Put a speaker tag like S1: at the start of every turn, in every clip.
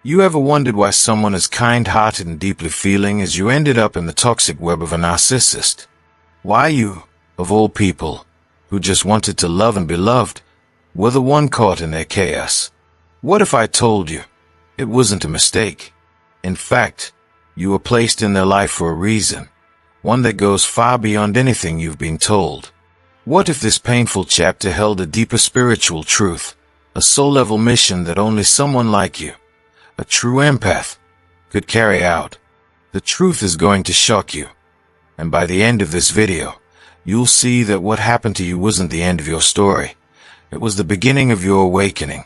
S1: You ever wondered why someone as kind-hearted and deeply feeling as you ended up in the toxic web of a narcissist? Why you, of all people, who just wanted to love and be loved, were the one caught in their chaos? What if I told you it wasn't a mistake? In fact, you were placed in their life for a reason, one that goes far beyond anything you've been told. What if this painful chapter held a deeper spiritual truth, a soul-level mission that only someone like you, a true empath, could carry out? The truth is going to shock you, and by the end of this video, you'll see that what happened to you wasn't the end of your story. It was the beginning of your awakening.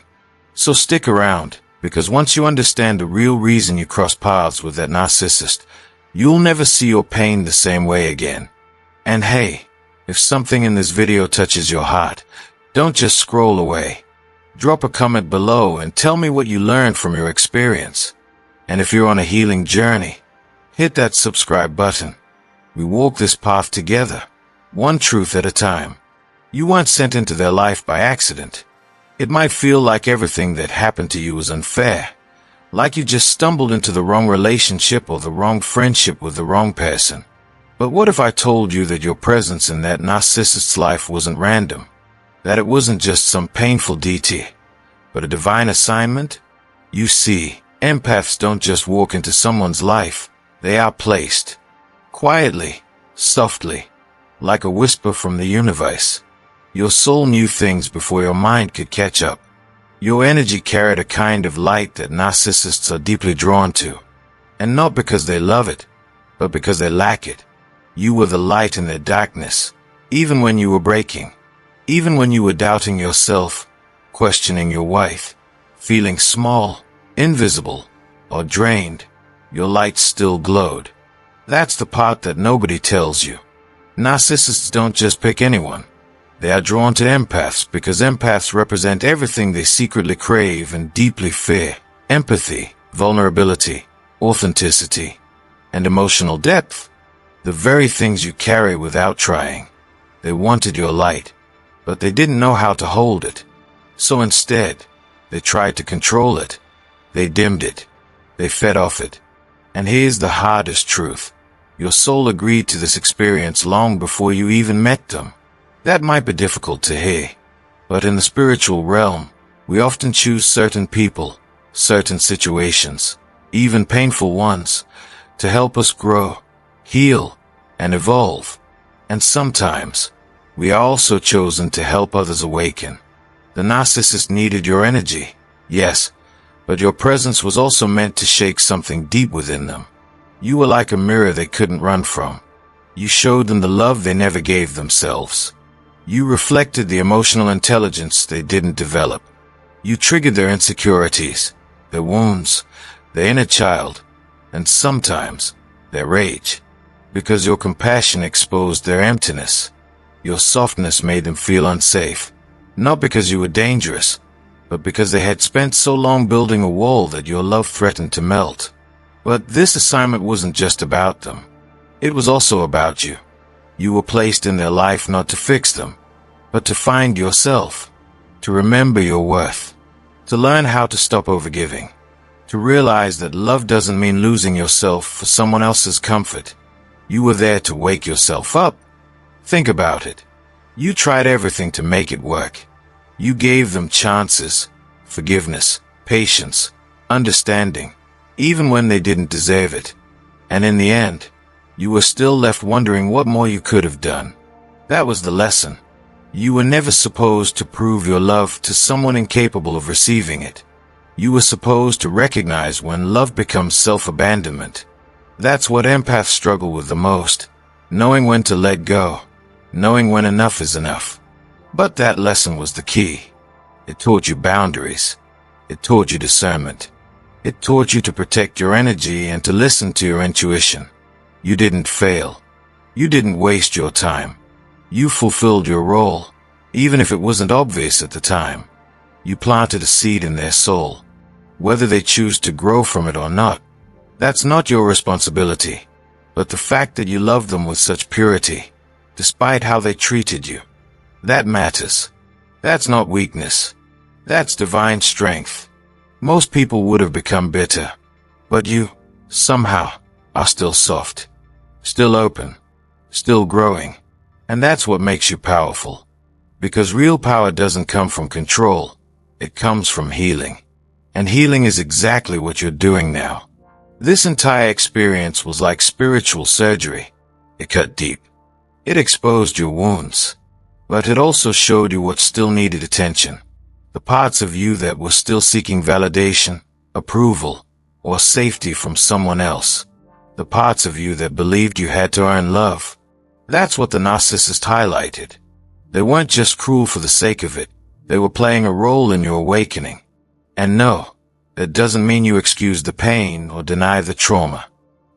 S1: So stick around, because once you understand the real reason you crossed paths with that narcissist, you'll never see your pain the same way again. And hey, if something in this video touches your heart, don't just scroll away. Drop a comment below and tell me what you learned from your experience. And if you're on a healing journey, hit that subscribe button. We walk this path together, one truth at a time. You weren't sent into their life by accident. It might feel like everything that happened to you was unfair, like you just stumbled into the wrong relationship or the wrong friendship with the wrong person. But what if I told you that your presence in that narcissist's life wasn't random? That it wasn't just some painful detour, but a divine assignment? You see, empaths don't just walk into someone's life, they are placed. Quietly, softly, like a whisper from the universe. Your soul knew things before your mind could catch up. Your energy carried a kind of light that narcissists are deeply drawn to. And not because they love it, but because they lack it. You were the light in their darkness, even when you were breaking. Even when you were doubting yourself, questioning your worth, feeling small, invisible, or drained, your light still glowed. That's the part that nobody tells you. Narcissists don't just pick anyone. They are drawn to empaths because empaths represent everything they secretly crave and deeply fear: empathy, vulnerability, authenticity, and emotional depth. The very things you carry without trying. They wanted your light, but they didn't know how to hold it. So instead, they tried to control it. They dimmed it. They fed off it. And here's the hardest truth. Your soul agreed to this experience long before you even met them. That might be difficult to hear, but in the spiritual realm, we often choose certain people, certain situations, even painful ones, to help us grow, heal, and evolve. And sometimes, we are also chosen to help others awaken. The narcissist needed your energy, yes, but your presence was also meant to shake something deep within them. You were like a mirror they couldn't run from. You showed them the love they never gave themselves. You reflected the emotional intelligence they didn't develop. You triggered their insecurities, their wounds, their inner child, and sometimes their rage. Because your compassion exposed their emptiness. Your softness made them feel unsafe. Not because you were dangerous, but because they had spent so long building a wall that your love threatened to melt. But this assignment wasn't just about them. It was also about you. You were placed in their life not to fix them, but to find yourself, to remember your worth, to learn how to stop overgiving, to realize that love doesn't mean losing yourself for someone else's comfort. You were there to wake yourself up. Think about it. You tried everything to make it work. You gave them chances, forgiveness, patience, understanding, even when they didn't deserve it. And in the end, you were still left wondering what more you could have done. That was the lesson. You were never supposed to prove your love to someone incapable of receiving it. You were supposed to recognize when love becomes self-abandonment. That's what empaths struggle with the most, knowing when to let go, knowing when enough is enough. But that lesson was the key. It taught you boundaries. It taught you discernment. It taught you to protect your energy and to listen to your intuition. You didn't fail. You didn't waste your time. You fulfilled your role, even if it wasn't obvious at the time. You planted a seed in their soul. Whether they choose to grow from it or not, that's not your responsibility. But the fact that you loved them with such purity, despite how they treated you, that matters. That's not weakness. That's divine strength. Most people would have become bitter. But you, somehow, are still soft. Still open. Still growing. And that's what makes you powerful. Because real power doesn't come from control. It comes from healing. And healing is exactly what you're doing now. This entire experience was like spiritual surgery. It cut deep. It exposed your wounds. But it also showed you what still needed attention. The parts of you that were still seeking validation, approval, or safety from someone else. The parts of you that believed you had to earn love. That's what the narcissist highlighted. They weren't just cruel for the sake of it. They were playing a role in your awakening. And no, that doesn't mean you excuse the pain or deny the trauma.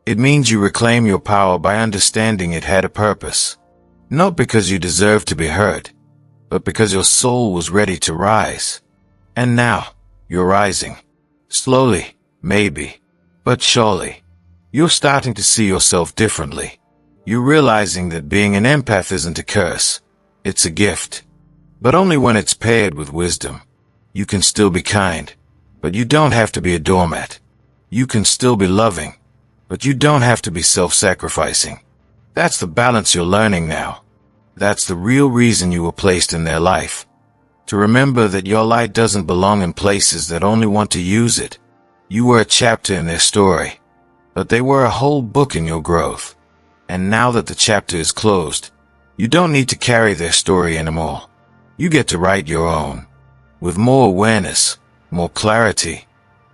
S1: It means you reclaim your power by understanding it had a purpose. Not because you deserved to be hurt, but because your soul was ready to rise. And now, you're rising. Slowly, maybe, but surely. You're starting to see yourself differently. You're realizing that being an empath isn't a curse. It's a gift. But only when it's paired with wisdom. You can still be kind, but you don't have to be a doormat. You can still be loving, but you don't have to be self-sacrificing. That's the balance you're learning now. That's the real reason you were placed in their life. To remember that your light doesn't belong in places that only want to use it. You were a chapter in their story, but they were a whole book in your growth. And now that the chapter is closed, you don't need to carry their story anymore. You get to write your own, with more awareness, more clarity,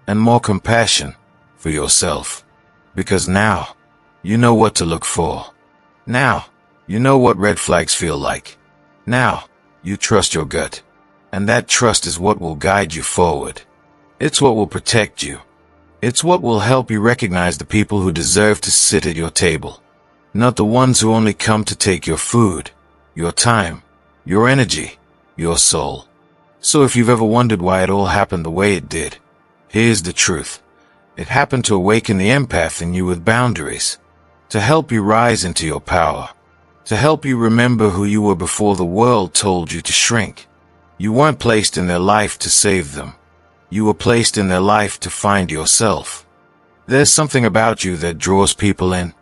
S1: and more compassion for yourself. Because now, you know what to look for. Now, you know what red flags feel like. Now, you trust your gut. And that trust is what will guide you forward. It's what will protect you. It's what will help you recognize the people who deserve to sit at your table. Not the ones who only come to take your food, your time, your energy, your soul. So if you've ever wondered why it all happened the way it did, here's the truth. It happened to awaken the empath in you with boundaries. To help you rise into your power. To help you remember who you were before the world told you to shrink. You weren't placed in their life to save them. You were placed in their life to find yourself. There's something about you that draws people in,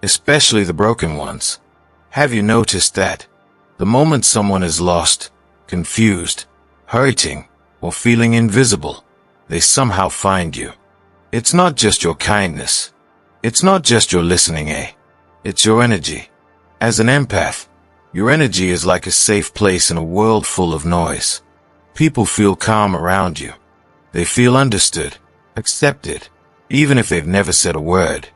S1: especially the broken ones. Have you noticed that? The moment someone is lost, confused, hurting, or feeling invisible, they somehow find you. It's not just your kindness. It's not just your listening, It's your energy. As an empath, your energy is like a safe place in a world full of noise. People feel calm around you. They feel understood, accepted, even if they've never said a word.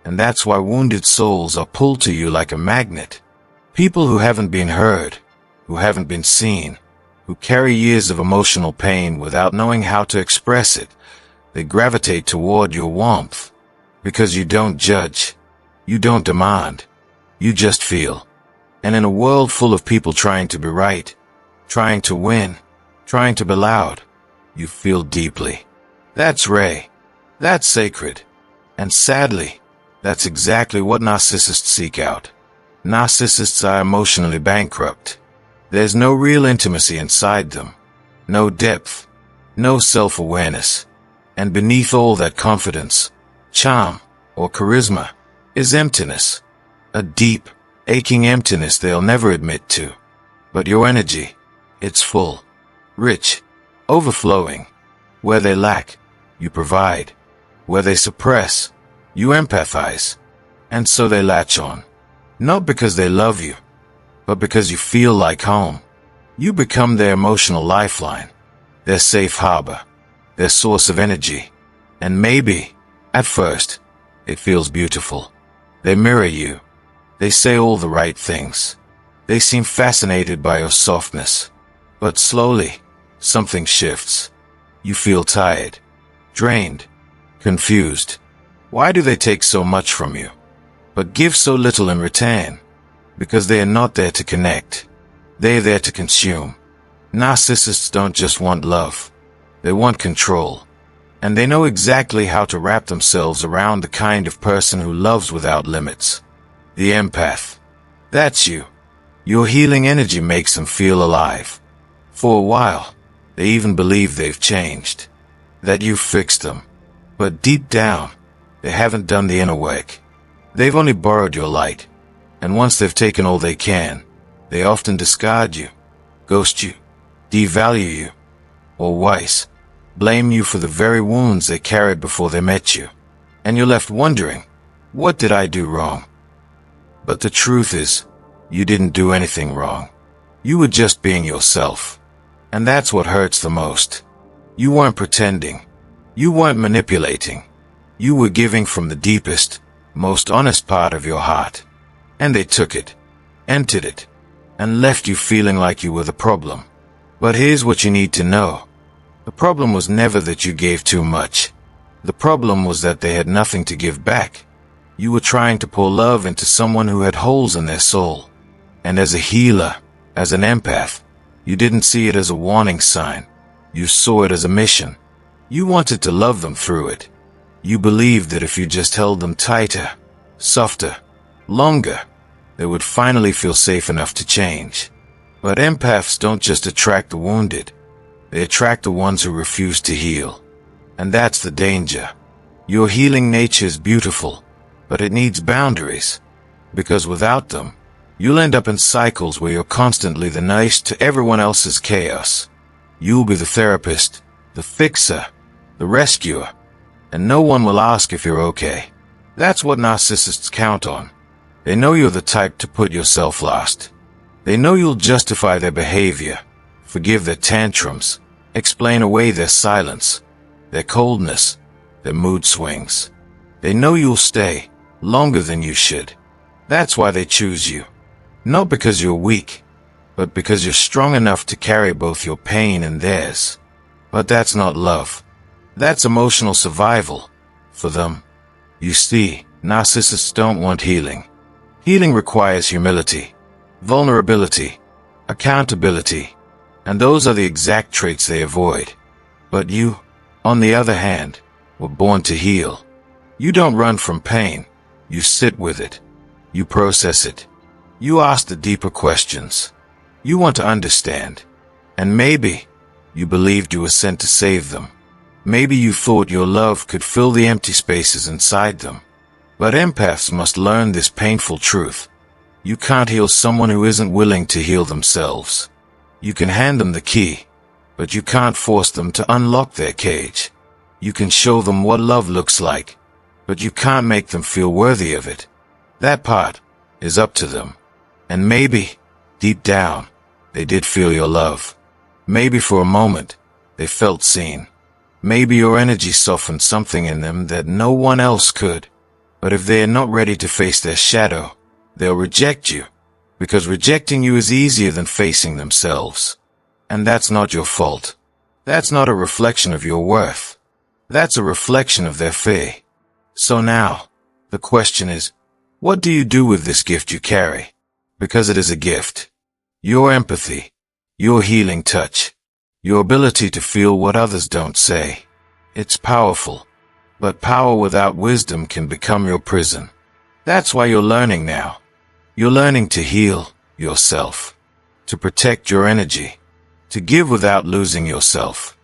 S1: And that's why wounded souls are pulled to you like a magnet. People who haven't been heard, who haven't been seen, who carry years of emotional pain without knowing how to express it, they gravitate toward your warmth. Because you don't judge. You don't demand. You just feel. And in a world full of people trying to be right, trying to win, trying to be loud, you feel deeply. That's Ray. That's sacred. And sadly, that's exactly what narcissists seek out. Narcissists are emotionally bankrupt. There's no real intimacy inside them. No depth. No self-awareness. And beneath all that confidence, charm, or charisma, is emptiness. A deep, aching emptiness they'll never admit to. But your energy, it's full, rich, overflowing. Where they lack, you provide. Where they suppress, you empathize. And so they latch on. Not because they love you, but because you feel like home. You become their emotional lifeline, their safe harbor, their source of energy. And maybe, at first, it feels beautiful. They mirror you. They say all the right things. They seem fascinated by your softness. But slowly, something shifts. You feel tired, drained, confused. Why do they take so much from you, but give so little in return? Because they are not there to connect. They are there to consume. Narcissists don't just want love. They want control. And they know exactly how to wrap themselves around the kind of person who loves without limits. The empath. That's you. Your healing energy makes them feel alive. For a while, they even believe they've changed. that you fixed them. But deep down, they haven't done the inner work. They've only borrowed your light. And once they've taken all they can, they often discard you, ghost you, devalue you, or worse, blame you for the very wounds they carried before they met you. And you're left wondering, what did I do wrong? But the truth is, you didn't do anything wrong. You were just being yourself. And that's what hurts the most. You weren't pretending. You weren't manipulating. You were giving from the deepest, most honest part of your heart. And they took it, emptied it, and left you feeling like you were the problem. But here's what you need to know. The problem was never that you gave too much. The problem was that they had nothing to give back. You were trying to pour love into someone who had holes in their soul. And as a healer, as an empath, you didn't see it as a warning sign. You saw it as a mission. You wanted to love them through it. You believed that if you just held them tighter, softer, longer, they would finally feel safe enough to change. But empaths don't just attract the wounded. They attract the ones who refuse to heal. And that's the danger. Your healing nature is beautiful, but it needs boundaries. Because without them, you'll end up in cycles where you're constantly the nice to everyone else's chaos. You'll be the therapist, the fixer, the rescuer, and no one will ask if you're okay. That's what narcissists count on. They know you're the type to put yourself last. They know you'll justify their behavior, forgive their tantrums, explain away their silence, their coldness, their mood swings. They know you'll stay longer than you should. That's why they choose you. Not because you're weak, but because you're strong enough to carry both your pain and theirs. But that's not love. That's emotional survival for them. You see, narcissists don't want healing. Healing requires humility, vulnerability, accountability, and those are the exact traits they avoid. But you, on the other hand, were born to heal. You don't run from pain. You sit with it. You process it. You ask the deeper questions. You want to understand. And maybe you believed you were sent to save them. Maybe you thought your love could fill the empty spaces inside them. But empaths must learn this painful truth. You can't heal someone who isn't willing to heal themselves. You can hand them the key, but you can't force them to unlock their cage. You can show them what love looks like, but you can't make them feel worthy of it. That part is up to them. And maybe, deep down, they did feel your love. Maybe for a moment, they felt seen. Maybe your energy softened something in them that no one else could. But if they are not ready to face their shadow, they'll reject you, because rejecting you is easier than facing themselves. And that's not your fault. That's not a reflection of your worth. That's a reflection of their fear. So now, the question is, what do you do with this gift you carry? Because it is a gift. Your empathy, your healing touch, your ability to feel what others don't say. It's powerful. But power without wisdom can become your prison. That's why you're learning now. You're learning to heal yourself, to protect your energy, to give without losing yourself,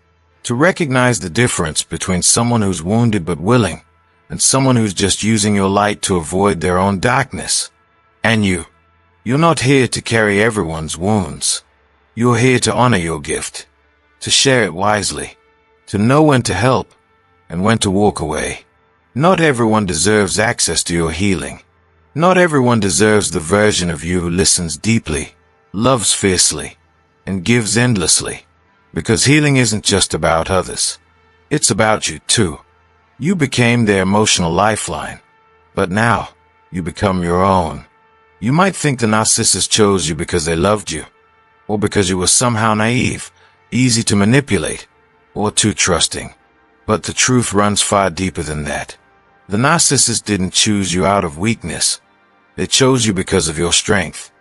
S1: to recognize the difference between someone who's wounded but willing and someone who's just using your light to avoid their own darkness. And you're not here to carry everyone's wounds. You're here to honor your gift, to share it wisely, to know when to help and when to walk away. Not everyone deserves access to your healing. Not everyone deserves the version of you who listens deeply, loves fiercely, and gives endlessly. Because healing isn't just about others. It's about you too. You became their emotional lifeline. But now, you become your own. You might think the narcissist chose you because they loved you, or because you were somehow naive, easy to manipulate, or too trusting. But the truth runs far deeper than that. The narcissist didn't choose you out of weakness. They chose you because of your strength.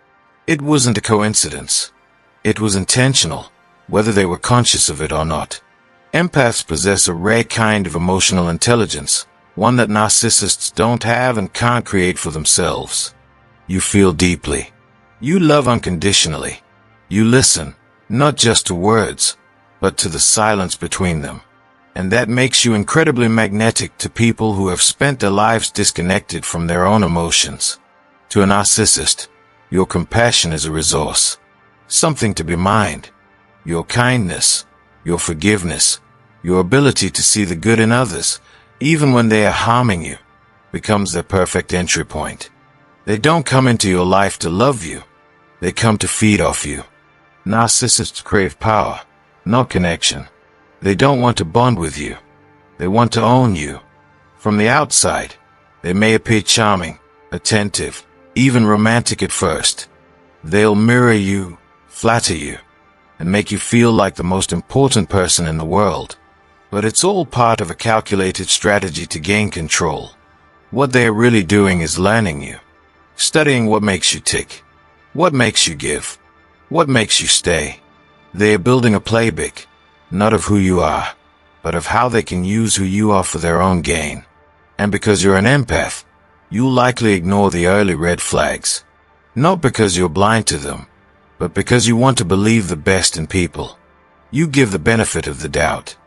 S1: It wasn't a coincidence. It was intentional, whether they were conscious of it or not. Empaths possess a rare kind of emotional intelligence, one that narcissists don't have and can't create for themselves. You feel deeply. You love unconditionally. You listen, not just to words, but to the silence between them. And that makes you incredibly magnetic to people who have spent their lives disconnected from their own emotions. To a narcissist, your compassion is a resource, something to be mined. Your kindness, your forgiveness, your ability to see the good in others, even when they are harming you, becomes their perfect entry point. They don't come into your life to love you. They come to feed off you. Narcissists crave power, not connection. They don't want to bond with you. They want to own you. From the outside, they may appear charming, attentive, even romantic at first. They'll mirror you, flatter you, and make you feel like the most important person in the world. But it's all part of a calculated strategy to gain control. What they are really doing is learning you, studying what makes you tick, what makes you give, what makes you stay. They are building a playbook, not of who you are, but of how they can use who you are for their own gain. And because you're an empath, you'll likely ignore the early red flags. Not because you're blind to them, but because you want to believe the best in people. You give the benefit of the doubt.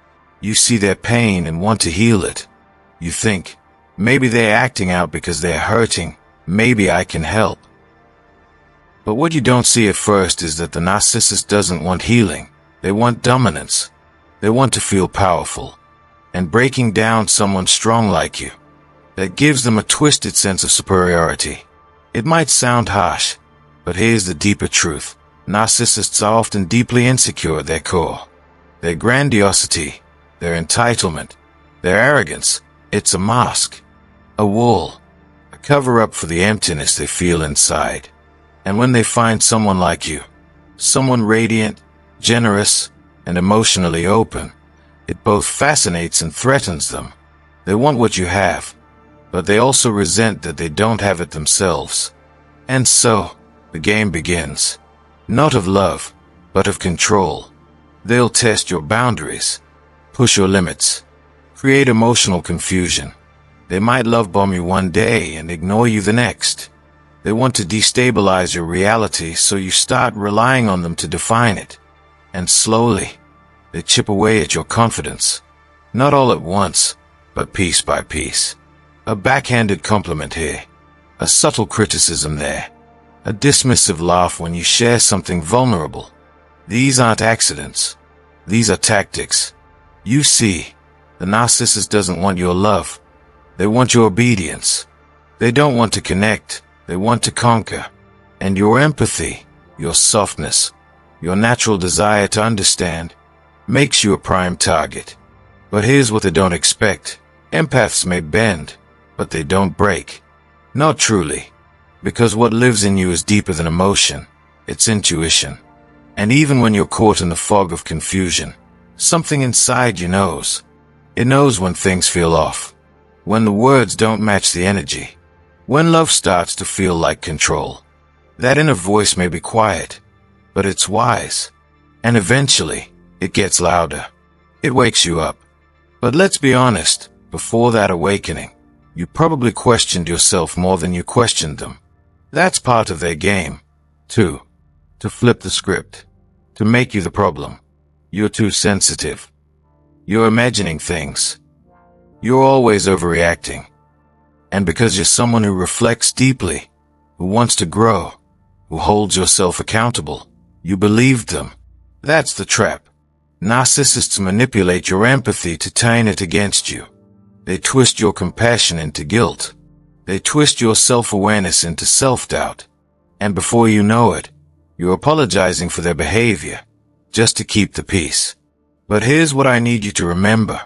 S1: You see their pain and want to heal it. You think, maybe they're acting out because they're hurting, maybe I can help. But what you don't see at first is that the narcissist doesn't want healing. They want dominance. They want to feel powerful. And breaking down someone strong like you, that gives them a twisted sense of superiority. It might sound harsh, but here's the deeper truth. Narcissists are often deeply insecure at their core. Their grandiosity, their entitlement, their arrogance, it's a mask, a wall, a cover-up for the emptiness they feel inside. And when they find someone like you, someone radiant, generous, and emotionally open, it both fascinates and threatens them. They want what you have, but they also resent that they don't have it themselves. And so, the game begins. Not of love, but of control. They'll test your boundaries, push your limits, create emotional confusion. They might love bomb you one day and ignore you the next. They want to destabilize your reality so you start relying on them to define it. And slowly, they chip away at your confidence. Not all at once, but piece by piece. A backhanded compliment here, a subtle criticism there, a dismissive laugh when you share something vulnerable. These aren't accidents. These are tactics. You see, the narcissist doesn't want your love. They want your obedience. They don't want to connect. They want to conquer. And your empathy, your softness, your natural desire to understand, makes you a prime target. But here's what they don't expect. Empaths may bend, but they don't break. Not truly. Because what lives in you is deeper than emotion. It's intuition. And even when you're caught in the fog of confusion, something inside you knows. It knows when things feel off. When the words don't match the energy. When love starts to feel like control. That inner voice may be quiet, but it's wise. And eventually, it gets louder. It wakes you up. But let's be honest, before that awakening, you probably questioned yourself more than you questioned them. That's part of their game, too. To flip the script. To make you the problem. You're too sensitive. You're imagining things. You're always overreacting. And because you're someone who reflects deeply, who wants to grow, who holds yourself accountable, you believed them. That's the trap. Narcissists manipulate your empathy to turn it against you. They twist your compassion into guilt. They twist your self-awareness into self-doubt. And before you know it, you're apologizing for their behavior, just to keep the peace. But here's what I need you to remember.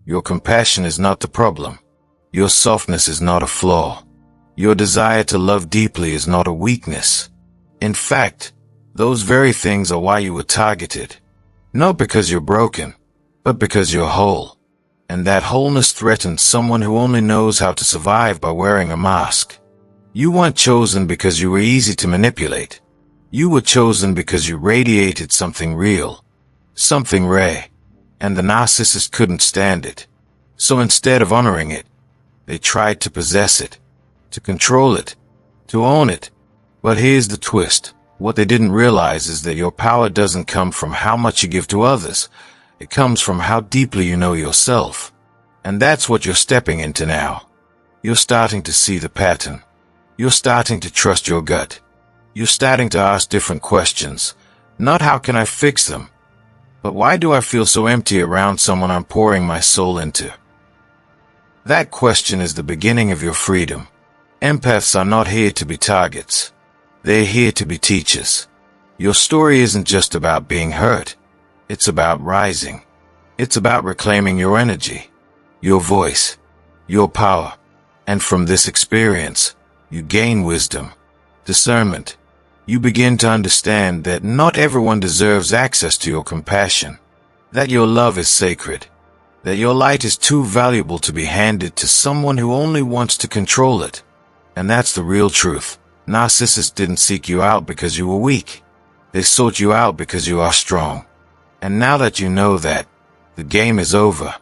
S1: Your compassion is not the problem. Your softness is not a flaw. Your desire to love deeply is not a weakness. In fact, those very things are why you were targeted. Not because you're broken, but because you're whole. And that wholeness threatens someone who only knows how to survive by wearing a mask. You weren't chosen because you were easy to manipulate. You were chosen because you radiated something real, something rare, and the narcissist couldn't stand it. So instead of honoring it, they tried to possess it, to control it, to own it. But here's the twist. What they didn't realize is that your power doesn't come from how much you give to others. It comes from how deeply you know yourself. And that's what you're stepping into now. You're starting to see the pattern. You're starting to trust your gut. You're starting to ask different questions. Not how can I fix them, but why do I feel so empty around someone I'm pouring my soul into? That question is the beginning of your freedom. Empaths are not here to be targets. They're here to be teachers. Your story isn't just about being hurt. It's about rising. It's about reclaiming your energy, your voice, your power. And from this experience, you gain wisdom, discernment. You begin to understand that not everyone deserves access to your compassion, that your love is sacred, that your light is too valuable to be handed to someone who only wants to control it. And that's the real truth. Narcissists didn't seek you out because you were weak. They sought you out because you are strong. And now that you know that, the game is over.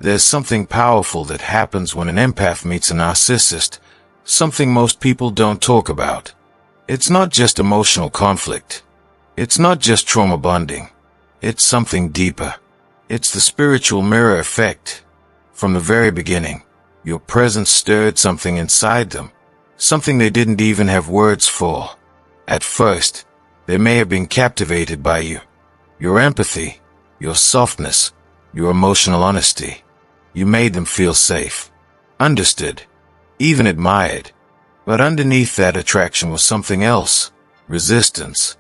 S1: There's something powerful that happens when an empath meets a narcissist, something most people don't talk about. It's not just emotional conflict. It's not just trauma bonding. It's something deeper. It's the spiritual mirror effect. From the very beginning, your presence stirred something inside them, something they didn't even have words for. At first, they may have been captivated by you, your empathy, your softness, your emotional honesty. You made them feel safe, understood, even admired. But underneath that attraction was something else, resistance.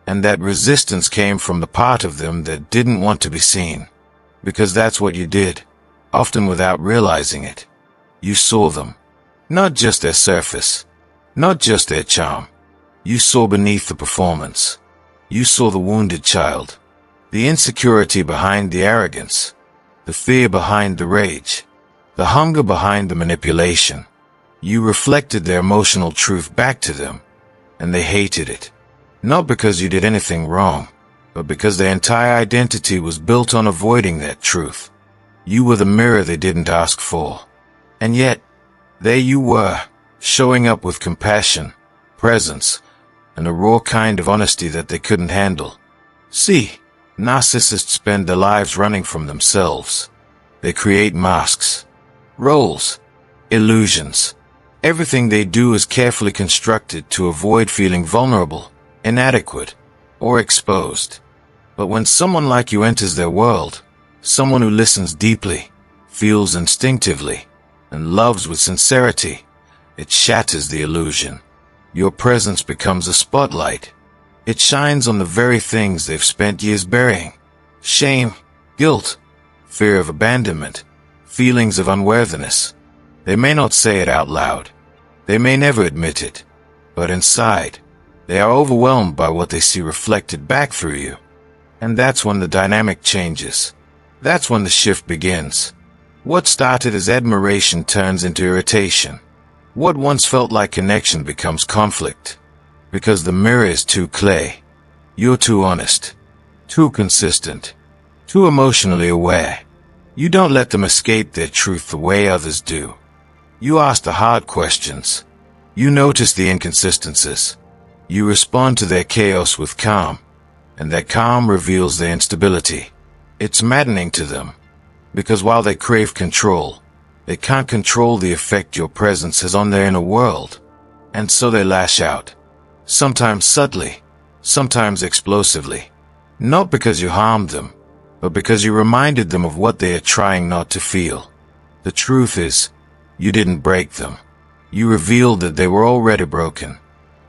S1: And that resistance came from the part of them that didn't want to be seen. Because that's what you did, often without realizing it. You saw them, not just their surface, not just their charm. You saw beneath the performance. You saw the wounded child, the insecurity behind the arrogance, the fear behind the rage, the hunger behind the manipulation. You reflected their emotional truth back to them, and they hated it. Not because you did anything wrong, but because their entire identity was built on avoiding that truth. You were the mirror they didn't ask for. And yet, there you were, showing up with compassion, presence, and a raw kind of honesty that they couldn't handle. See, narcissists spend their lives running from themselves. They create masks, roles, illusions. Everything they do is carefully constructed to avoid feeling vulnerable, inadequate, or exposed. But when someone like you enters their world, someone who listens deeply, feels instinctively, and loves with sincerity, it shatters the illusion. Your presence becomes a spotlight. It shines on the very things they've spent years burying. Shame, guilt, fear of abandonment, feelings of unworthiness. They may not say it out loud. They may never admit it. But inside, they are overwhelmed by what they see reflected back through you. And that's when the dynamic changes. That's when the shift begins. What started as admiration turns into irritation. What once felt like connection becomes conflict. Because the mirror is too clay. You're too honest. Too consistent. Too emotionally aware. You don't let them escape their truth the way others do. You ask the hard questions. You notice the inconsistencies. You respond to their chaos with calm. And that calm reveals their instability. It's maddening to them. Because while they crave control, they can't control the effect your presence has on their inner world. And so they lash out. Sometimes subtly, sometimes explosively. Not because you harmed them, but because you reminded them of what they are trying not to feel. The truth is, you didn't break them. You revealed that they were already broken.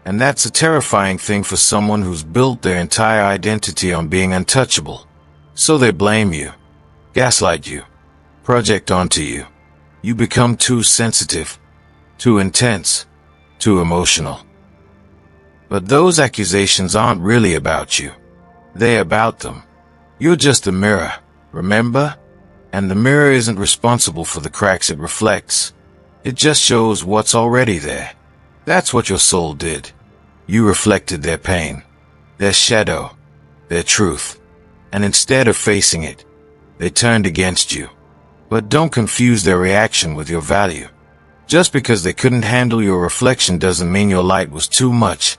S1: And that's a terrifying thing for someone who's built their entire identity on being untouchable. So they blame you, gaslight you, project onto you. You become too sensitive, too intense, too emotional. But those accusations aren't really about you. They're about them. You're just a mirror, remember? And the mirror isn't responsible for the cracks it reflects. It just shows what's already there. That's what your soul did. You reflected their pain, their shadow, their truth. And instead of facing it, they turned against you. But don't confuse their reaction with your value. Just because they couldn't handle your reflection doesn't mean your light was too much.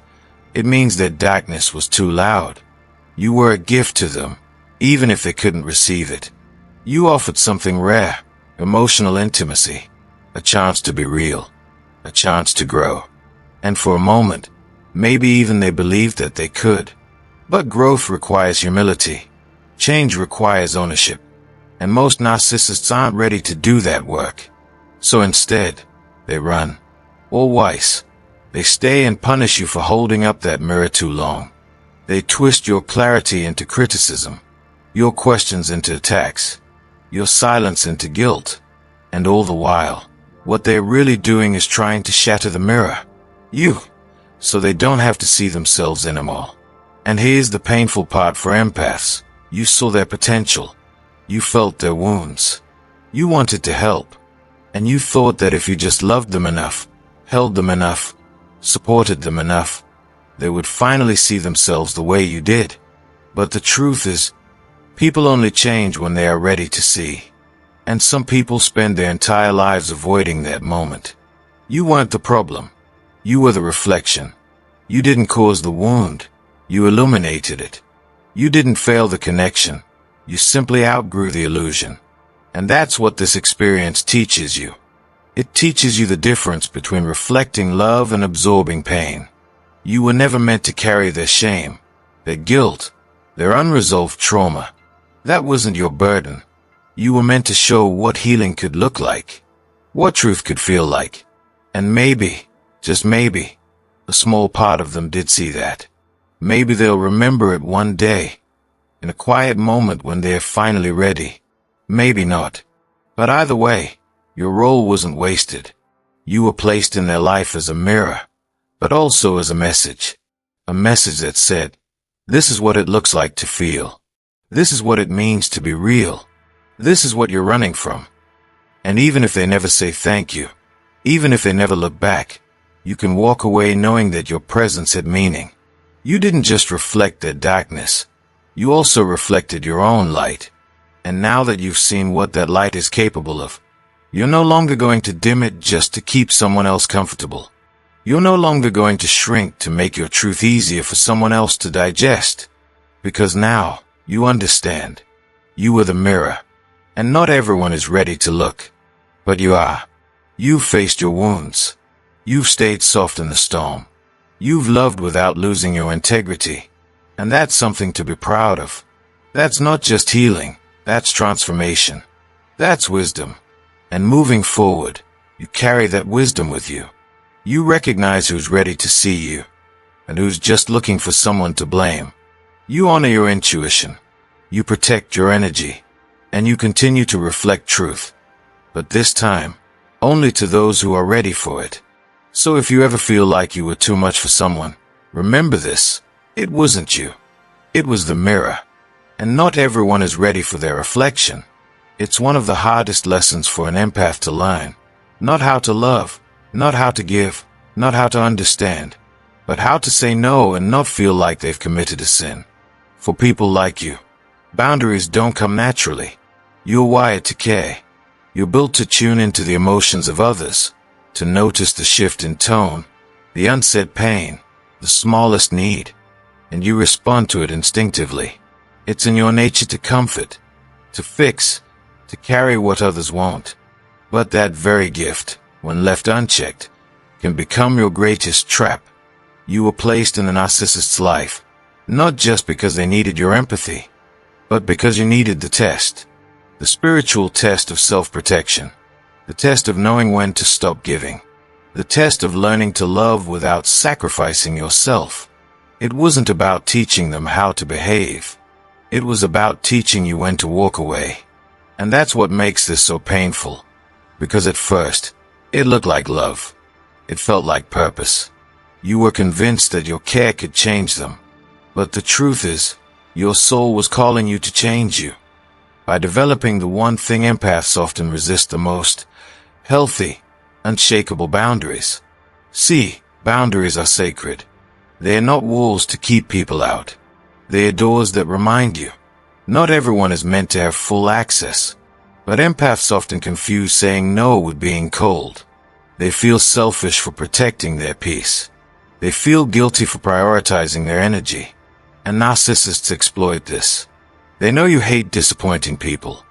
S1: It means their darkness was too loud. You were a gift to them, even if they couldn't receive it. You offered something rare, emotional intimacy, a chance to be real, a chance to grow. And for a moment, maybe even they believed that they could. But growth requires humility. Change requires ownership. And most narcissists aren't ready to do that work. So instead, they run. Or worse, they stay and punish you for holding up that mirror too long. They twist your clarity into criticism, your questions into attacks, your silence into guilt. And all the while, what they're really doing is trying to shatter the mirror. You, so they don't have to see themselves anymore. And here's the painful part for empaths. You saw their potential. You felt their wounds. You wanted to help. And you thought that if you just loved them enough, held them enough, supported them enough, they would finally see themselves the way you did. But the truth is, people only change when they are ready to see. And some people spend their entire lives avoiding that moment. You weren't the problem. You were the reflection. You didn't cause the wound. You illuminated it. You didn't fail the connection. You simply outgrew the illusion. And that's what this experience teaches you. It teaches you the difference between reflecting love and absorbing pain. You were never meant to carry their shame, their guilt, their unresolved trauma. That wasn't your burden. You were meant to show what healing could look like, what truth could feel like. And maybe, just maybe, a small part of them did see that. Maybe they'll remember it one day, in a quiet moment when they're finally ready. Maybe not. But either way, your role wasn't wasted. You were placed in their life as a mirror, but also as a message. A message that said, this is what it looks like to feel. This is what it means to be real. This is what you're running from. And even if they never say thank you, even if they never look back, you can walk away knowing that your presence had meaning. You didn't just reflect their darkness. You also reflected your own light. And now that you've seen what that light is capable of, you're no longer going to dim it just to keep someone else comfortable. You're no longer going to shrink to make your truth easier for someone else to digest. Because now, you understand. You were the mirror. And not everyone is ready to look. But you are. You've faced your wounds. You've stayed soft in the storm. You've loved without losing your integrity. And that's something to be proud of. That's not just healing. That's transformation. That's wisdom. And moving forward, you carry that wisdom with you. You recognize who's ready to see you, and who's just looking for someone to blame. You honor your intuition. You protect your energy. And you continue to reflect truth. But this time, only to those who are ready for it. So if you ever feel like you were too much for someone, remember this. It wasn't you. It was the mirror. And not everyone is ready for their reflection. It's one of the hardest lessons for an empath to learn. Not how to love, not how to give, not how to understand, but how to say no and not feel like they've committed a sin. For people like you, boundaries don't come naturally. You're wired to care. You're built to tune into the emotions of others, to notice the shift in tone, the unsaid pain, the smallest need, and you respond to it instinctively. It's in your nature to comfort, to fix, to carry what others won't. But that very gift, when left unchecked, can become your greatest trap. You were placed in the narcissist's life, not just because they needed your empathy, but because you needed the test. The spiritual test of self-protection. The test of knowing when to stop giving. The test of learning to love without sacrificing yourself. It wasn't about teaching them how to behave. It was about teaching you when to walk away. And that's what makes this so painful. Because at first, it looked like love. It felt like purpose. You were convinced that your care could change them. But the truth is, your soul was calling you to change you. By developing the one thing empaths often resist the most, healthy, unshakable boundaries. See, boundaries are sacred. They are not walls to keep people out. They are doors that remind you. Not everyone is meant to have full access. But empaths often confuse saying no with being cold. They feel selfish for protecting their peace. They feel guilty for prioritizing their energy. And narcissists exploit this. They know you hate disappointing people.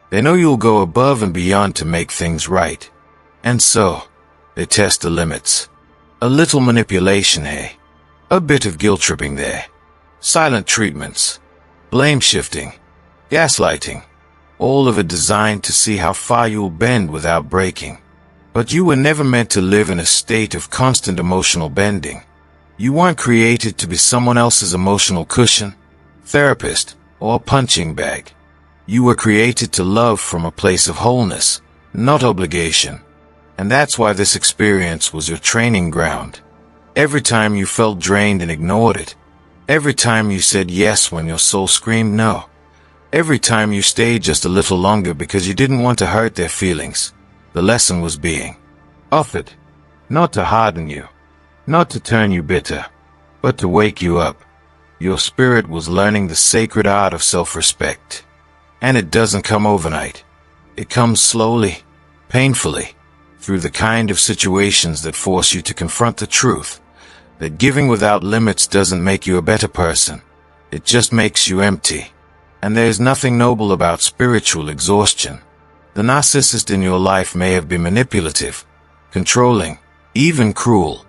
S1: They know you'll go above and beyond to make things right. And so, they test the limits. A little manipulation, hey? A bit of guilt-tripping there. Silent treatments. Blame shifting. Gaslighting. All of it designed to see how far you'll bend without breaking. But you were never meant to live in a state of constant emotional bending. You weren't created to be someone else's emotional cushion, therapist, or punching bag. You were created to love from a place of wholeness, not obligation. And that's why this experience was your training ground. Every time you felt drained and ignored it. Every time you said yes when your soul screamed no. Every time you stayed just a little longer because you didn't want to hurt their feelings. The lesson was being offered. Not to harden you. Not to turn you bitter. But to wake you up. Your spirit was learning the sacred art of self-respect. And it doesn't come overnight. It comes slowly, painfully, through the kind of situations that force you to confront the truth. That giving without limits doesn't make you a better person. It just makes you empty. And there's nothing noble about spiritual exhaustion. The narcissist in your life may have been manipulative, controlling, even cruel.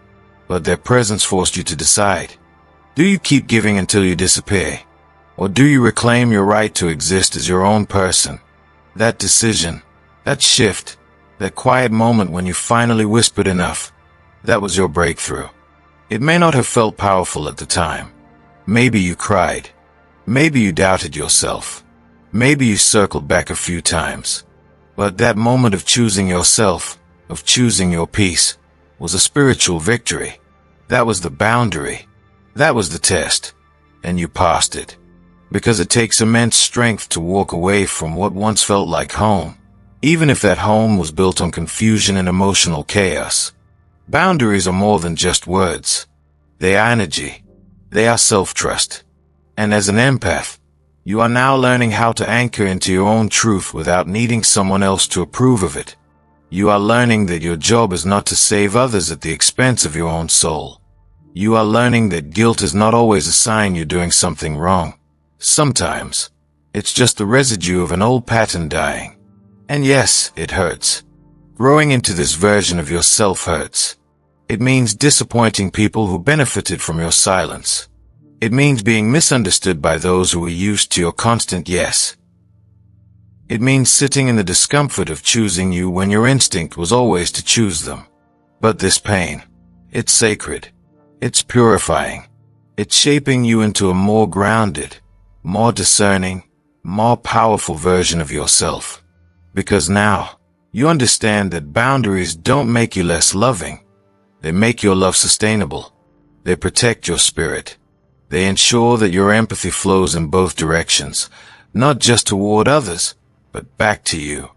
S1: But their presence forced you to decide. Do you keep giving until you disappear? Or do you reclaim your right to exist as your own person? That decision, that shift, that quiet moment when you finally whispered enough, that was your breakthrough. It may not have felt powerful at the time. Maybe you cried. Maybe you doubted yourself. Maybe you circled back a few times. But that moment of choosing yourself, of choosing your peace, was a spiritual victory. That was the boundary. That was the test. And you passed it. Because it takes immense strength to walk away from what once felt like home, even if that home was built on confusion and emotional chaos. Boundaries are more than just words. They are energy. They are self-trust. And as an empath, you are now learning how to anchor into your own truth without needing someone else to approve of it. You are learning that your job is not to save others at the expense of your own soul. You are learning that guilt is not always a sign you're doing something wrong. Sometimes, it's just the residue of an old pattern dying. And yes, it hurts. Growing into this version of yourself hurts. It means disappointing people who benefited from your silence. It means being misunderstood by those who were used to your constant yes. It means sitting in the discomfort of choosing you when your instinct was always to choose them. But this pain, it's sacred. It's purifying. It's shaping you into a more grounded, more discerning, more powerful version of yourself. Because now, you understand that boundaries don't make you less loving. They make your love sustainable. They protect your spirit. They ensure that your empathy flows in both directions, not just toward others, but back to you.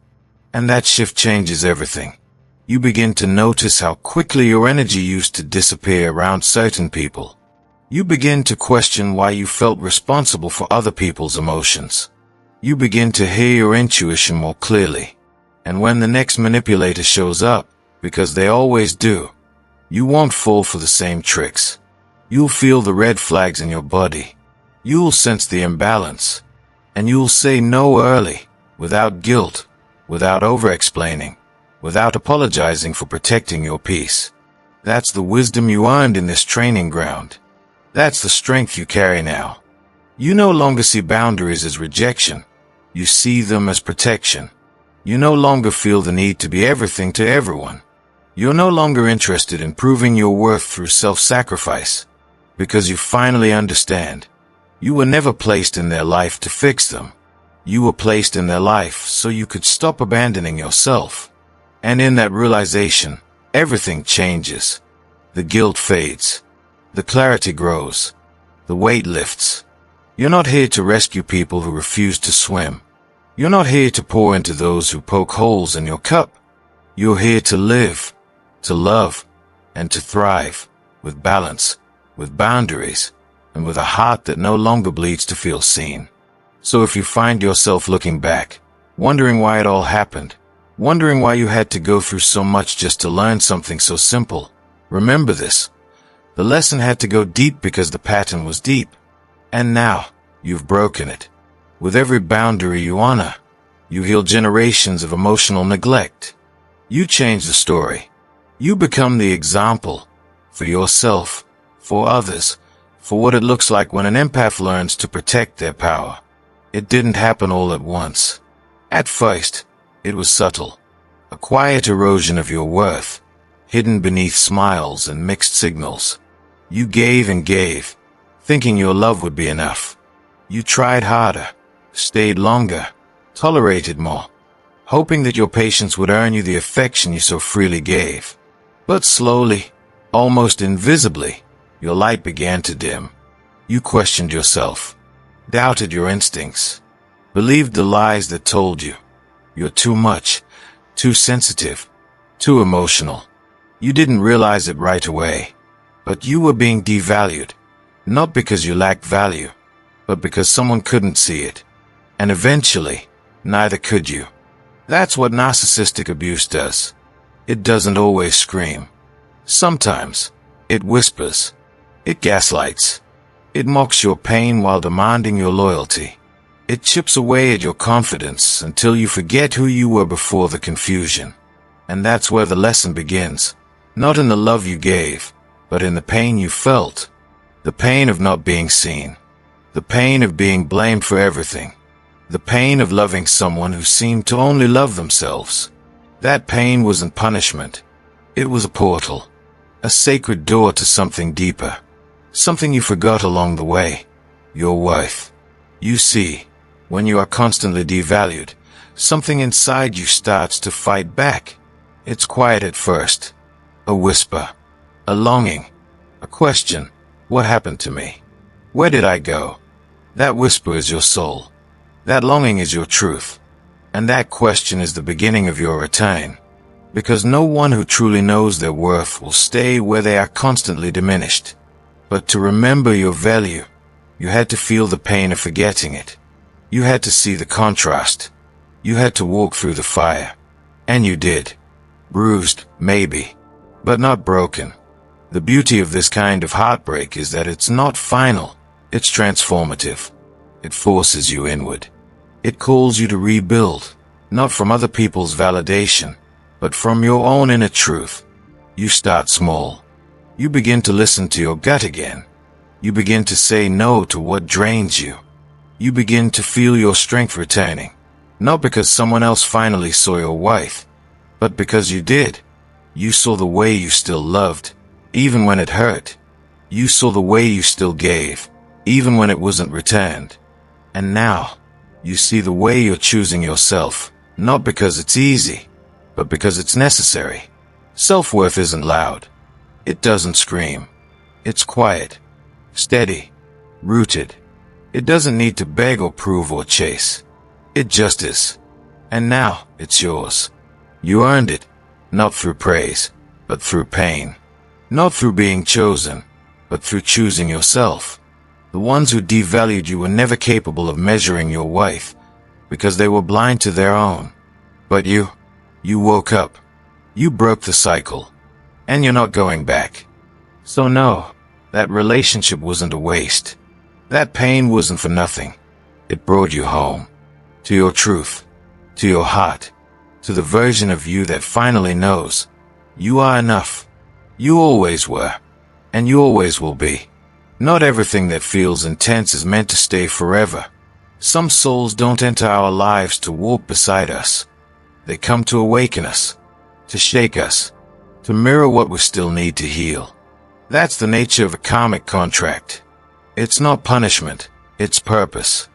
S1: And that shift changes everything. You begin to notice how quickly your energy used to disappear around certain people. You begin to question why you felt responsible for other people's emotions. You begin to hear your intuition more clearly. And when the next manipulator shows up, because they always do, you won't fall for the same tricks. You'll feel the red flags in your body. You'll sense the imbalance. And you'll say no early, without guilt, without over-explaining, without apologizing for protecting your peace. That's the wisdom you earned in this training ground. That's the strength you carry now. You no longer see boundaries as rejection. You see them as protection. You no longer feel the need to be everything to everyone. You're no longer interested in proving your worth through self-sacrifice. Because you finally understand. You were never placed in their life to fix them. You were placed in their life so you could stop abandoning yourself. And in that realization, everything changes. The guilt fades. The clarity grows. The weight lifts. You're not here to rescue people who refuse to swim. You're not here to pour into those who poke holes in your cup. You're here to live, to love, and to thrive, with balance, with boundaries, and with a heart that no longer bleeds to feel seen. So if you find yourself looking back, wondering why it all happened, wondering why you had to go through so much just to learn something so simple, remember this. The lesson had to go deep because the pattern was deep. And now, you've broken it. With every boundary you honor, you heal generations of emotional neglect. You change the story. You become the example for yourself, for others, for what it looks like when an empath learns to protect their power. It didn't happen all at once. At first, it was subtle. A quiet erosion of your worth, hidden beneath smiles and mixed signals. You gave and gave, thinking your love would be enough. You tried harder, stayed longer, tolerated more, hoping that your patience would earn you the affection you so freely gave. But slowly, almost invisibly, your light began to dim. You questioned yourself, doubted your instincts, believed the lies that told you you're too much, too sensitive, too emotional. You didn't realize it right away, but you were being devalued, not because you lacked value, but because someone couldn't see it. And eventually, neither could you. That's what narcissistic abuse does. It doesn't always scream. Sometimes, it whispers. It gaslights. It mocks your pain while demanding your loyalty. It chips away at your confidence until you forget who you were before the confusion. And that's where the lesson begins. Not in the love you gave, but in the pain you felt. The pain of not being seen. The pain of being blamed for everything. The pain of loving someone who seemed to only love themselves. That pain wasn't punishment. It was a portal. A sacred door to something deeper. Something you forgot along the way. Your worth. You see, when you are constantly devalued, something inside you starts to fight back. It's quiet at first. A whisper. A longing. A question. What happened to me? Where did I go? That whisper is your soul. That longing is your truth. And that question is the beginning of your return. Because no one who truly knows their worth will stay where they are constantly diminished. But to remember your value, you had to feel the pain of forgetting it. You had to see the contrast. You had to walk through the fire. And you did. Bruised, maybe, but not broken. The beauty of this kind of heartbreak is that it's not final. It's transformative. It forces you inward. It calls you to rebuild, not from other people's validation, but from your own inner truth. You start small. You begin to listen to your gut again. You begin to say no to what drains you. You begin to feel your strength returning, not because someone else finally saw your worth, but because you did. You saw the way you still loved, even when it hurt. You saw the way you still gave, even when it wasn't returned. And now, you see the way you're choosing yourself, not because it's easy, but because it's necessary. Self-worth isn't loud. It doesn't scream. It's quiet, steady, rooted. It doesn't need to beg or prove or chase. It just is. And now, it's yours. You earned it, not through praise, but through pain. Not through being chosen, but through choosing yourself. The ones who devalued you were never capable of measuring your worth, because they were blind to their own. But you woke up. You broke the cycle. And you're not going back. So no, that relationship wasn't a waste. That pain wasn't for nothing. It brought you home. To your truth. To your heart. To the version of you that finally knows. You are enough. You always were. And you always will be. Not everything that feels intense is meant to stay forever. Some souls don't enter our lives to walk beside us. They come to awaken us. To shake us. To mirror what we still need to heal. That's the nature of a karmic contract. It's not punishment, it's purpose.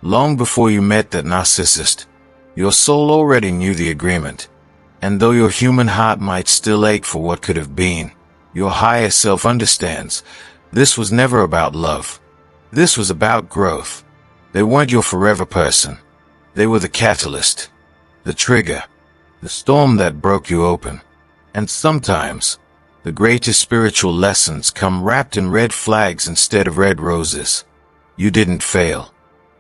S1: Long before you met that narcissist, your soul already knew the agreement. And though your human heart might still ache for what could have been, your higher self understands this was never about love. This was about growth. They weren't your forever person. They were the catalyst, the trigger, the storm that broke you open. And sometimes, the greatest spiritual lessons come wrapped in red flags instead of red roses. You didn't fail.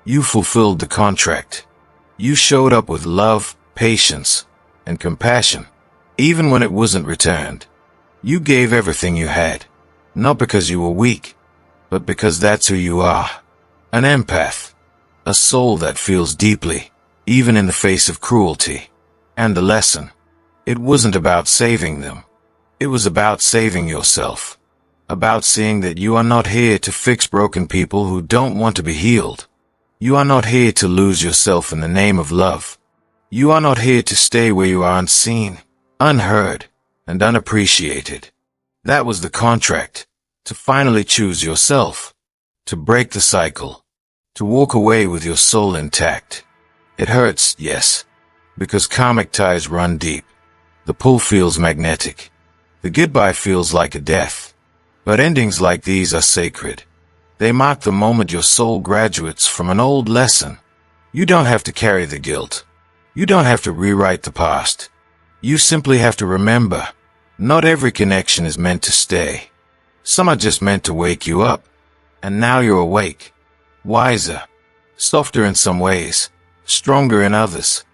S1: You fulfilled the contract. You showed up with love, patience, and compassion, even when it wasn't returned. You gave everything you had, not because you were weak, but because that's who you are. An empath. A soul that feels deeply, even in the face of cruelty. And the lesson? It wasn't about saving them. It was about saving yourself. About seeing that you are not here to fix broken people who don't want to be healed. You are not here to lose yourself in the name of love. You are not here to stay where you are unseen, unheard, and unappreciated. That was the contract. To finally choose yourself. To break the cycle. To walk away with your soul intact. It hurts, yes, because karmic ties run deep. The pull feels magnetic. The goodbye feels like a death. But endings like these are sacred. They mark the moment your soul graduates from an old lesson. You don't have to carry the guilt. You don't have to rewrite the past. You simply have to remember, not every connection is meant to stay. Some are just meant to wake you up. And now you're awake. Wiser. Softer in some ways. Stronger in others.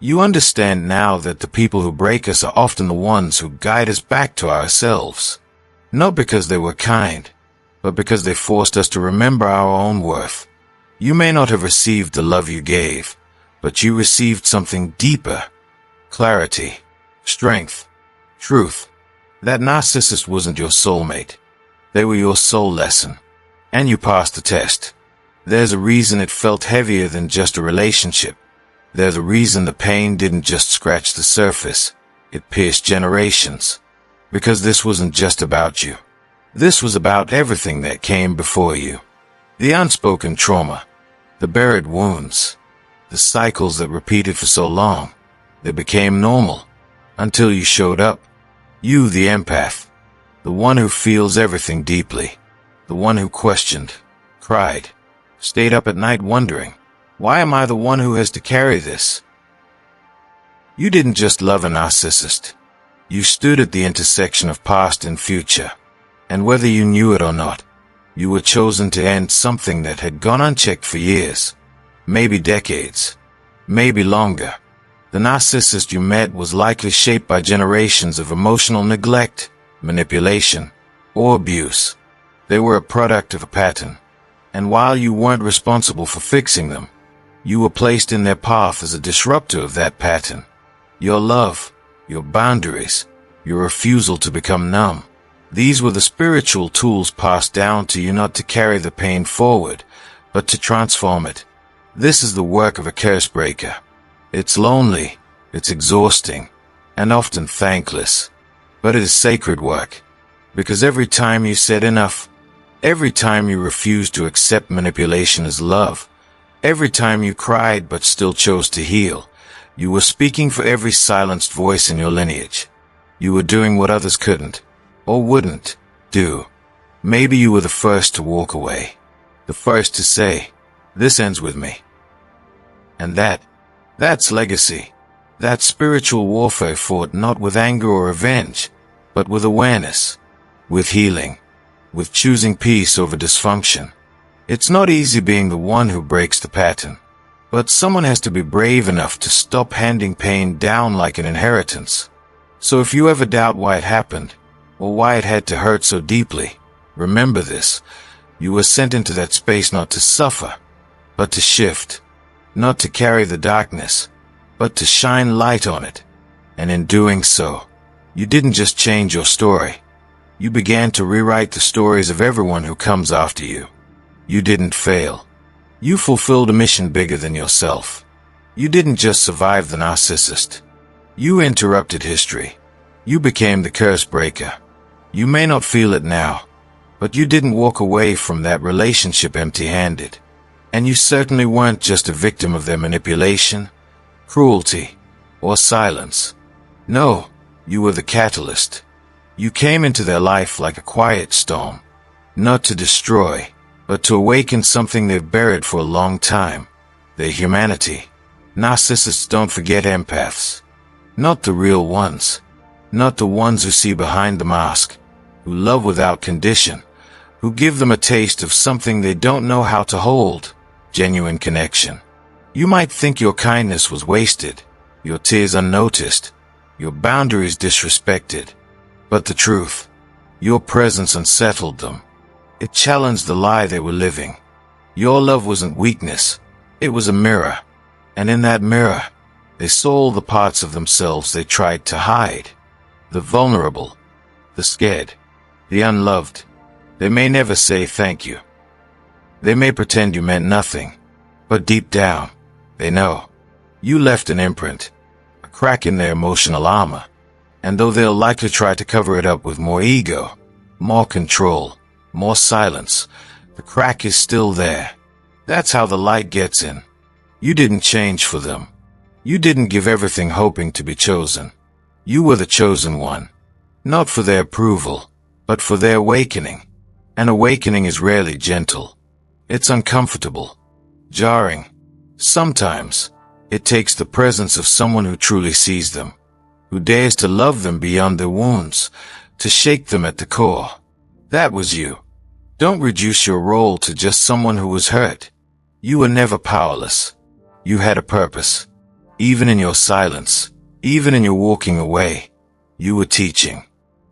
S1: You understand now that the people who break us are often the ones who guide us back to ourselves. Not because they were kind, but because they forced us to remember our own worth. You may not have received the love you gave, but you received something deeper. Clarity. Strength. Truth. That narcissist wasn't your soulmate. They were your soul lesson. And you passed the test. There's a reason it felt heavier than just a relationship. There's a reason the pain didn't just scratch the surface. It pierced generations. Because this wasn't just about you. This was about everything that came before you. The unspoken trauma. The buried wounds. The cycles that repeated for so long. They became normal. Until you showed up. You, the empath. The one who feels everything deeply. The one who questioned. Cried. Stayed up at night wondering, why am I the one who has to carry this? You didn't just love a narcissist. You stood at the intersection of past and future. And whether you knew it or not, you were chosen to end something that had gone unchecked for years. Maybe decades. Maybe longer. The narcissist you met was likely shaped by generations of emotional neglect, manipulation, or abuse. They were a product of a pattern. And while you weren't responsible for fixing them, you were placed in their path as a disruptor of that pattern. Your love, your boundaries, your refusal to become numb. These were the spiritual tools passed down to you not to carry the pain forward, but to transform it. This is the work of a curse breaker. It's lonely, it's exhausting, and often thankless. But it is sacred work. Because every time you said enough, every time you refused to accept manipulation as love, every time you cried but still chose to heal, you were speaking for every silenced voice in your lineage. You were doing what others couldn't, or wouldn't, do. Maybe you were the first to walk away. The first to say, this ends with me. And that's legacy. That's spiritual warfare fought not with anger or revenge, but with awareness, with healing, with choosing peace over dysfunction. It's not easy being the one who breaks the pattern, but someone has to be brave enough to stop handing pain down like an inheritance. So if you ever doubt why it happened, or why it had to hurt so deeply, remember this. You were sent into that space not to suffer, but to shift. Not to carry the darkness, but to shine light on it. And in doing so, you didn't just change your story. You began to rewrite the stories of everyone who comes after you. You didn't fail. You fulfilled a mission bigger than yourself. You didn't just survive the narcissist. You interrupted history. You became the curse breaker. You may not feel it now, but you didn't walk away from that relationship empty-handed. And you certainly weren't just a victim of their manipulation, cruelty, or silence. No, you were the catalyst. You came into their life like a quiet storm, not to destroy, but to awaken something they've buried for a long time, their humanity. Narcissists don't forget empaths. Not the real ones. Not the ones who see behind the mask, who love without condition, who give them a taste of something they don't know how to hold. Genuine connection. You might think your kindness was wasted, your tears unnoticed, your boundaries disrespected. But the truth, your presence unsettled them. It challenged the lie they were living. Your love wasn't weakness, It was a mirror, and in that mirror, they saw all the parts of themselves they tried to hide. The vulnerable, the scared, the unloved. They may never say thank you. They may pretend you meant nothing, but deep down, they know. You left an imprint, a crack in their emotional armor, and though they'll likely try to cover it up with more ego, more control, more silence, the crack is still there. That's how the light gets in. You didn't change for them. You didn't give everything hoping to be chosen. You were the chosen one. Not for their approval, but for their awakening. An awakening is rarely gentle. It's uncomfortable, jarring. Sometimes, it takes the presence of someone who truly sees them, who dares to love them beyond their wounds, to shake them at the core. That was you. Don't reduce your role to just someone who was hurt. You were never powerless. You had a purpose. Even in your silence, even in your walking away, you were teaching.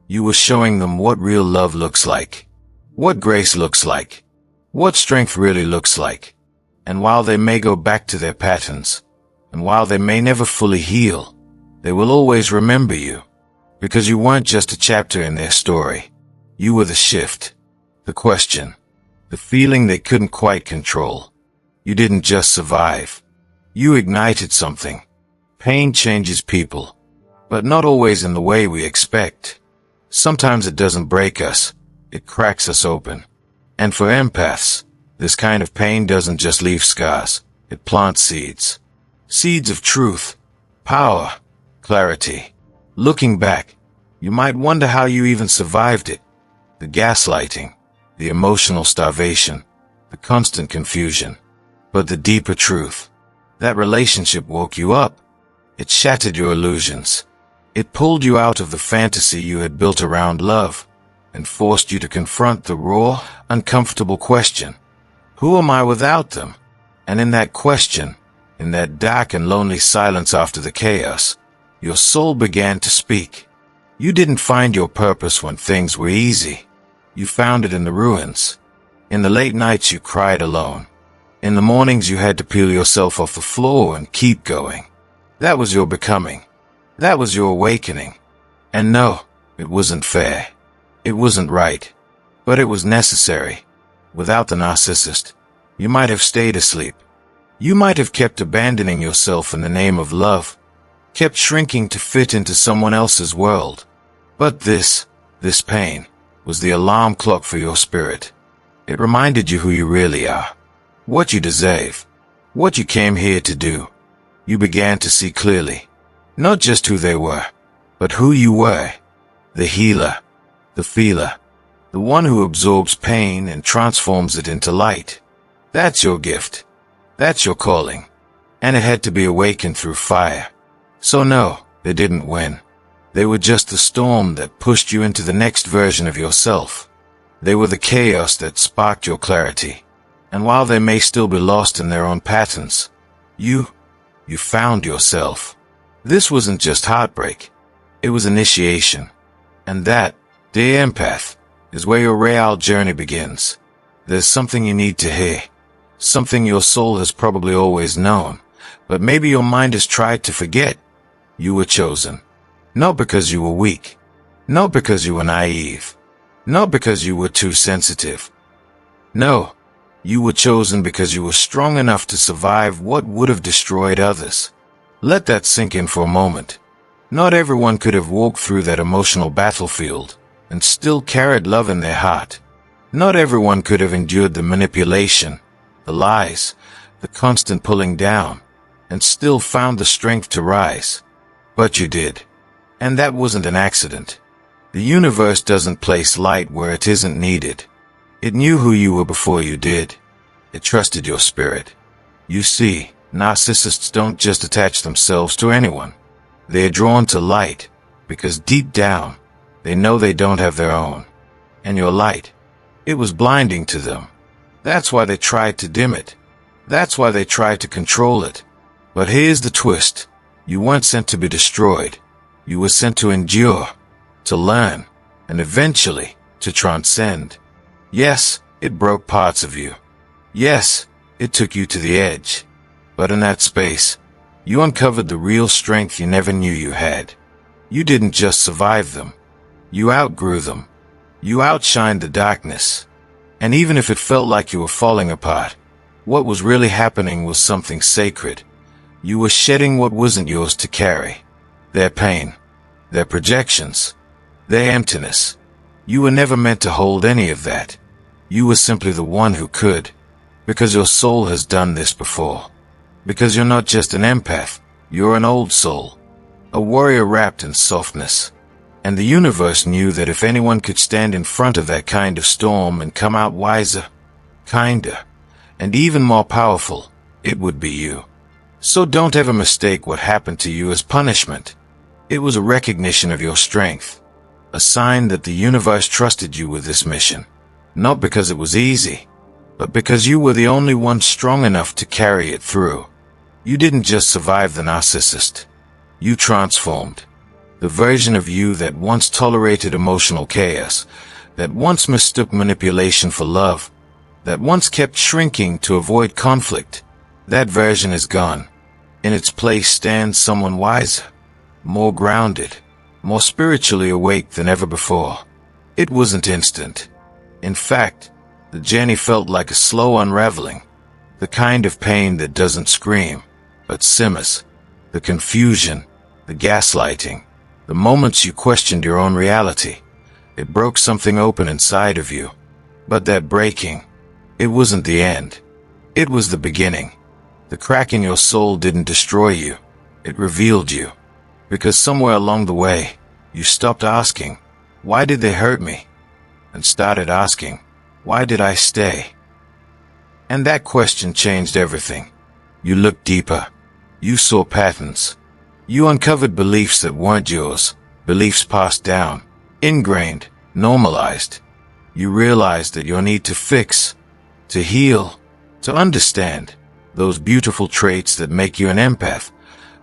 S1: You were showing them what real love looks like, what grace looks like, what strength really looks like. And while they may go back to their patterns, and while they may never fully heal, they will always remember you, because you weren't just a chapter in their story. You were the shift, the question, the feeling they couldn't quite control. You didn't just survive. You ignited something. Pain changes people, but not always in the way we expect. Sometimes it doesn't break us, it cracks us open. And for empaths, this kind of pain doesn't just leave scars, it plants seeds. Seeds of truth, power, clarity. Looking back, you might wonder how you even survived it. The gaslighting, the emotional starvation, the constant confusion. But the deeper truth, that relationship woke you up. It shattered your illusions. It pulled you out of the fantasy you had built around love and forced you to confront the raw, uncomfortable question. Who am I without them? And in that question, in that dark and lonely silence after the chaos, your soul began to speak. You didn't find your purpose when things were easy. You found it in the ruins. In the late nights you cried alone. In the mornings you had to peel yourself off the floor and keep going. That was your becoming. That was your awakening. And no, it wasn't fair. It wasn't right. But it was necessary. Without the narcissist, you might have stayed asleep. You might have kept abandoning yourself in the name of love, kept shrinking to fit into someone else's world. But this pain, was the alarm clock for your spirit. It reminded you who you really are. What you deserve, what you came here to do. You began to see clearly, not just who they were, but who you were. The healer, the feeler, the one who absorbs pain and transforms it into light. That's your gift. That's your calling. And it had to be awakened through fire. So no, they didn't win. They were just the storm that pushed you into the next version of yourself. They were the chaos that sparked your clarity. And while they may still be lost in their own patterns, you found yourself. This wasn't just heartbreak. It was initiation. And that, dear empath, is where your real journey begins. There's something you need to hear. Something your soul has probably always known, but maybe your mind has tried to forget. You were chosen. Not because you were weak. Not because you were naive. Not because you were too sensitive. No. You were chosen because you were strong enough to survive what would have destroyed others. Let that sink in for a moment. Not everyone could have walked through that emotional battlefield and still carried love in their heart. Not everyone could have endured the manipulation, the lies, the constant pulling down, and still found the strength to rise. But you did. And that wasn't an accident. The universe doesn't place light where it isn't needed. It knew who you were before you did. It trusted your spirit. You see, narcissists don't just attach themselves to anyone. They are drawn to light, because deep down, they know they don't have their own. And your light, it was blinding to them. That's why they tried to dim it. That's why they tried to control it. But here's the twist. You weren't sent to be destroyed. You were sent to endure, to learn, and eventually to transcend. Yes, it broke parts of you. Yes, it took you to the edge. But in that space, you uncovered the real strength you never knew you had. You didn't just survive them. You outgrew them. You outshined the darkness. And even if it felt like you were falling apart, what was really happening was something sacred. You were shedding what wasn't yours to carry. Their pain, their projections, their emptiness. You were never meant to hold any of that. You were simply the one who could, because your soul has done this before. Because you're not just an empath, you're an old soul, a warrior wrapped in softness. And the universe knew that if anyone could stand in front of that kind of storm and come out wiser, kinder, and even more powerful, it would be you. So don't ever mistake what happened to you as punishment. It was a recognition of your strength, a sign that the universe trusted you with this mission. Not because it was easy, but because you were the only one strong enough to carry it through. You didn't just survive the narcissist. You transformed. The version of you that once tolerated emotional chaos, that once mistook manipulation for love, that once kept shrinking to avoid conflict, that version is gone. In its place stands someone wiser, more grounded, more spiritually awake than ever before. It wasn't instant. In fact, the journey felt like a slow unraveling, the kind of pain that doesn't scream, but simmers. The confusion, the gaslighting, the moments you questioned your own reality. It broke something open inside of you. But that breaking, it wasn't the end. It was the beginning. The crack in your soul didn't destroy you. It revealed you. Because somewhere along the way, you stopped asking, why did they hurt me? And started asking, why did I stay? And that question changed everything. You looked deeper. You saw patterns. You uncovered beliefs that weren't yours, beliefs passed down, ingrained, normalized. You realized that your need to fix, to heal, to understand, those beautiful traits that make you an empath,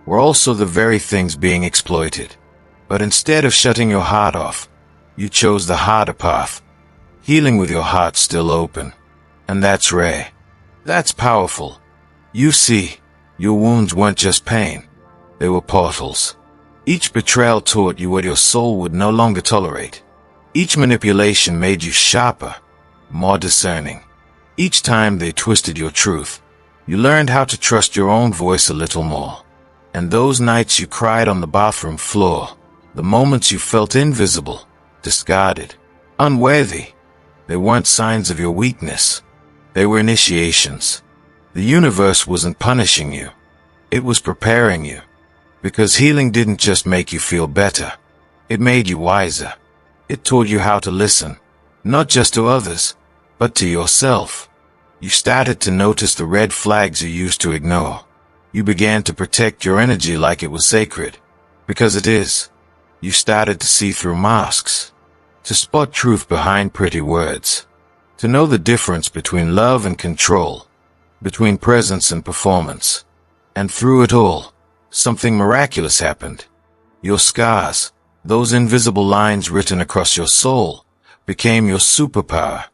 S1: were also the very things being exploited. But instead of shutting your heart off, you chose the harder path, healing with your heart still open. And that's rare. That's powerful. You see, your wounds weren't just pain. They were portals. Each betrayal taught you what your soul would no longer tolerate. Each manipulation made you sharper, more discerning. Each time they twisted your truth, you learned how to trust your own voice a little more. And those nights you cried on the bathroom floor, the moments you felt invisible, discarded, unworthy, they weren't signs of your weakness. They were initiations. The universe wasn't punishing you. It was preparing you. Because healing didn't just make you feel better. It made you wiser. It taught you how to listen, not just to others, but to yourself. You started to notice the red flags you used to ignore. You began to protect your energy like it was sacred. Because it is. You started to see through masks. To spot truth behind pretty words. To know the difference between love and control. Between presence and performance. And through it all, something miraculous happened. Your scars, those invisible lines written across your soul, became your superpower.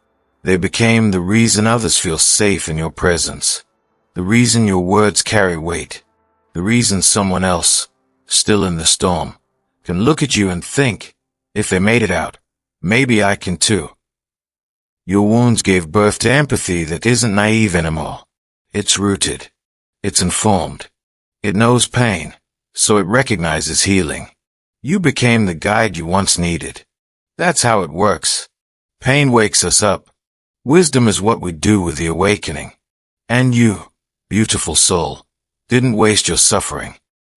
S1: They became the reason others feel safe in your presence. The reason your words carry weight. The reason someone else, still in the storm, can look at you and think, if they made it out, maybe I can too. Your wounds gave birth to empathy that isn't naive anymore. It's rooted. It's informed. It knows pain, so it recognizes healing. You became the guide you once needed. That's how it works. Pain wakes us up. Wisdom is what we do with the awakening. And you, beautiful soul, didn't waste your suffering.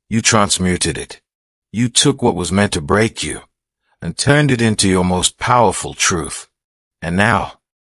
S1: You transmuted it. You took what was meant to break you and turned it into your most powerful truth. And now,